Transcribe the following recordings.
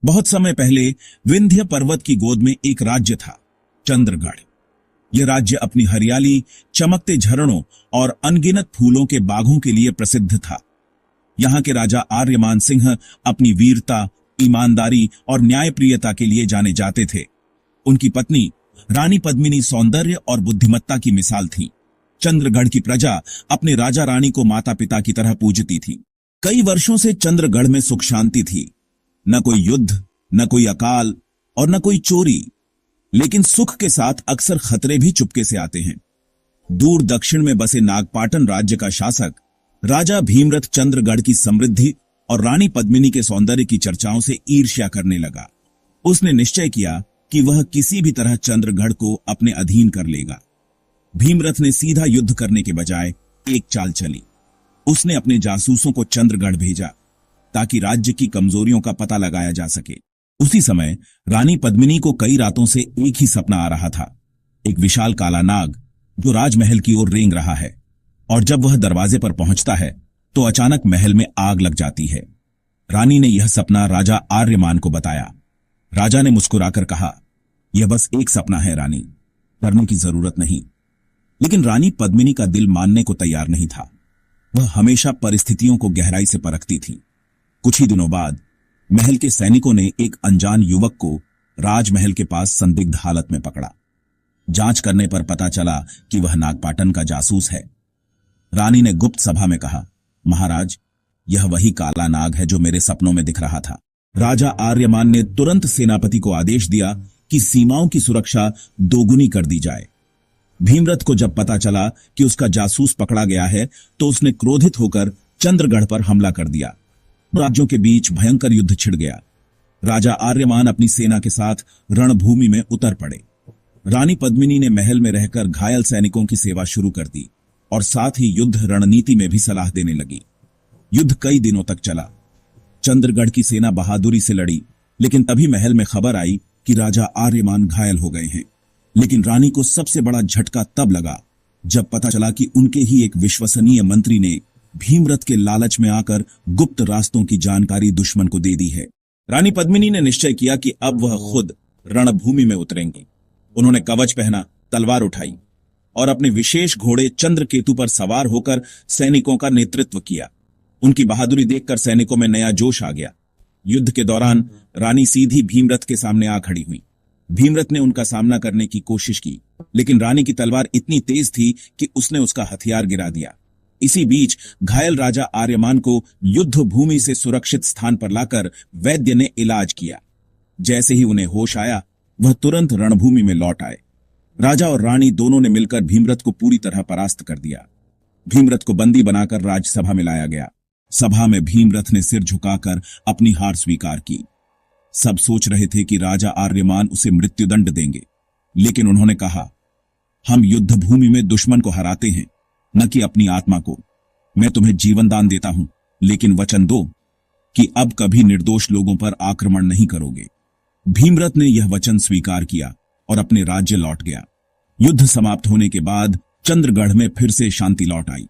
बहुत समय पहले विंध्य पर्वत की गोद में एक राज्य था, चंद्रगढ़। यह राज्य अपनी हरियाली, चमकते झरनों और अनगिनत फूलों के बागों के लिए प्रसिद्ध था। यहाँ के राजा आर्यमान सिंह अपनी वीरता, ईमानदारी और न्यायप्रियता के लिए जाने जाते थे। उनकी पत्नी रानी पद्मिनी सौंदर्य और बुद्धिमत्ता की मिसाल थी। चंद्रगढ़ की प्रजा अपने राजा रानी को माता पिता की तरह पूजती थी। कई वर्षों से चंद्रगढ़ में सुख शांति थी। न कोई युद्ध, न कोई अकाल और न कोई चोरी। लेकिन सुख के साथ अक्सर खतरे भी चुपके से आते हैं। दूर दक्षिण में बसे नागपाटन राज्य का शासक राजा भीमरथ चंद्रगढ़ की समृद्धि और रानी पद्मिनी के सौंदर्य की चर्चाओं से ईर्ष्या करने लगा। उसने निश्चय किया कि वह किसी भी तरह चंद्रगढ़ को अपने अधीन कर लेगा। भीमरथ ने सीधा युद्ध करने के बजाय एक चाल चली। उसने अपने जासूसों को चंद्रगढ़ भेजा ताकि राज्य की कमजोरियों का पता लगाया जा सके। उसी समय रानी पद्मिनी को कई रातों से एक ही सपना आ रहा था, एक विशाल काला नाग जो राजमहल की ओर रेंग रहा है, और जब वह दरवाजे पर पहुंचता है तो अचानक महल में आग लग जाती है। रानी ने यह सपना राजा आर्यमान को बताया। राजा ने मुस्कुराकर कहा, यह बस एक सपना है रानी, डरने की जरूरत नहीं। लेकिन रानी पद्मिनी का दिल मानने को तैयार नहीं था। वह हमेशा परिस्थितियों को गहराई से परखती थी। कुछ ही दिनों बाद महल के सैनिकों ने एक अनजान युवक को राजमहल के पास संदिग्ध हालत में पकड़ा। जांच करने पर पता चला कि वह नागपाटन का जासूस है। रानी ने गुप्त सभा में कहा, महाराज, यह वही काला नाग है जो मेरे सपनों में दिख रहा था। राजा आर्यमान ने तुरंत सेनापति को आदेश दिया कि सीमाओं की सुरक्षा दोगुनी कर दी जाए। भीमरथ को जब पता चला कि उसका जासूस पकड़ा गया है तो उसने क्रोधित होकर चंद्रगढ़ पर हमला कर दिया। राज्यों के बीच भयंकर युद्ध छिड़ गया। राजा आर्यमान अपनी सेना के साथ रणभूमि में उतर पड़े। रानी पद्मिनी ने महल में रहकर घायल सैनिकों की सेवा शुरू कर दी और साथ ही युद्ध रणनीति में भी सलाह देने लगी। युद्ध कई दिनों तक चला। चंद्रगढ़ की सेना बहादुरी से लड़ी, लेकिन तभी महल में खबर आई कि राजा आर्यमान घायल हो गए हैं। लेकिन रानी को सबसे बड़ा झटका तब लगा जब पता चला कि उनके ही एक विश्वसनीय मंत्री ने भीमरथ के लालच में आकर गुप्त रास्तों की जानकारी दुश्मन को दे दी है। रानी पद्मिनी ने निश्चय किया कि अब वह खुद रणभूमि में उतरेंगी। उन्होंने कवच पहना, तलवार उठाई और अपने विशेष घोड़े चंद्रकेतु पर सवार होकर सैनिकों का नेतृत्व किया। उनकी बहादुरी देखकर सैनिकों में नया जोश आ गया। युद्ध के दौरान रानी सीधी भीमरथ के सामने आ खड़ी हुई। भीमरथ ने उनका सामना करने की कोशिश की, लेकिन रानी की तलवार इतनी तेज थी कि उसने उसका हथियार गिरा दिया। इसी बीच घायल राजा आर्यमान को युद्ध भूमि से सुरक्षित स्थान पर लाकर वैद्य ने इलाज किया। जैसे ही उन्हें होश आया, वह तुरंत रणभूमि में लौट आए। राजा और रानी दोनों ने मिलकर भीमरथ को पूरी तरह परास्त कर दिया। भीमरथ को बंदी बनाकर राजसभा में लाया गया। सभा में भीमरथ ने सिर झुकाकर अपनी हार स्वीकार की। सब सोच रहे थे कि राजा आर्यमान उसे मृत्युदंड देंगे, लेकिन उन्होंने कहा, हम युद्ध भूमि में दुश्मन को हराते हैं, न कि अपनी आत्मा को। मैं तुम्हें जीवन दान देता हूं, लेकिन वचन दो कि अब कभी निर्दोष लोगों पर आक्रमण नहीं करोगे। भीमरथ ने यह वचन स्वीकार किया और अपने राज्य लौट गया। युद्ध समाप्त होने के बाद चंद्रगढ़ में फिर से शांति लौट आई।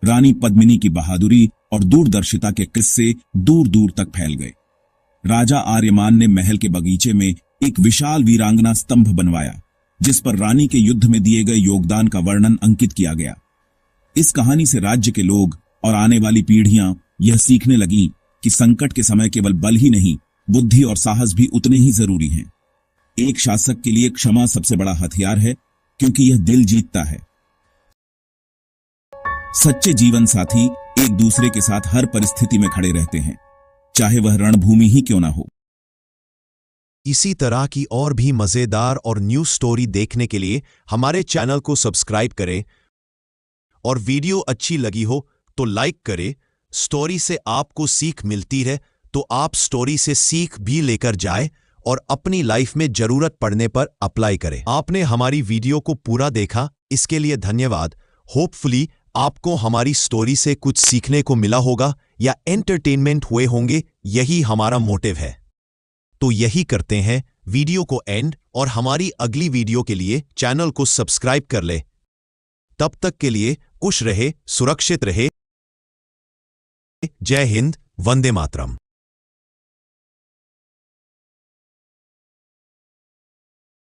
रानी पद्मिनी की बहादुरी और दूरदर्शिता के किस्से दूर दूर तक फैल गए। राजा आर्यमान ने महल के बगीचे में एक विशाल वीरांगना स्तंभ बनवाया, जिस पर रानी के युद्ध में दिए गए योगदान का वर्णन अंकित किया गया। इस कहानी से राज्य के लोग और आने वाली पीढ़ियां यह सीखने लगीं कि संकट के समय केवल बल ही नहीं, बुद्धि और साहस भी उतने ही जरूरी हैं। एक शासक के लिए क्षमा सबसे बड़ा हथियार है, क्योंकि यह दिल जीतता है। सच्चे जीवन साथी एक दूसरे के साथ हर परिस्थिति में खड़े रहते हैं, चाहे वह रणभूमि ही क्यों ना हो। इसी तरह की और भी मजेदार और न्यूज स्टोरी देखने के लिए हमारे चैनल को सब्सक्राइब करें और वीडियो अच्छी लगी हो तो लाइक करें। स्टोरी से आपको सीख मिलती है तो आप स्टोरी से सीख भी लेकर जाए और अपनी लाइफ में जरूरत पड़ने पर अप्लाई करें। आपने हमारी वीडियो को पूरा देखा, इसके लिए धन्यवाद। होपफुली आपको हमारी स्टोरी से कुछ सीखने को मिला होगा या एंटरटेनमेंट हुए होंगे, यही हमारा मोटिव है। तो यही करते हैं, वीडियो को एंड और हमारी अगली वीडियो के लिए चैनल को सब्सक्राइब कर ले। तब तक के लिए खुश रहे, सुरक्षित रहे। जय हिंद, वंदे मातरम।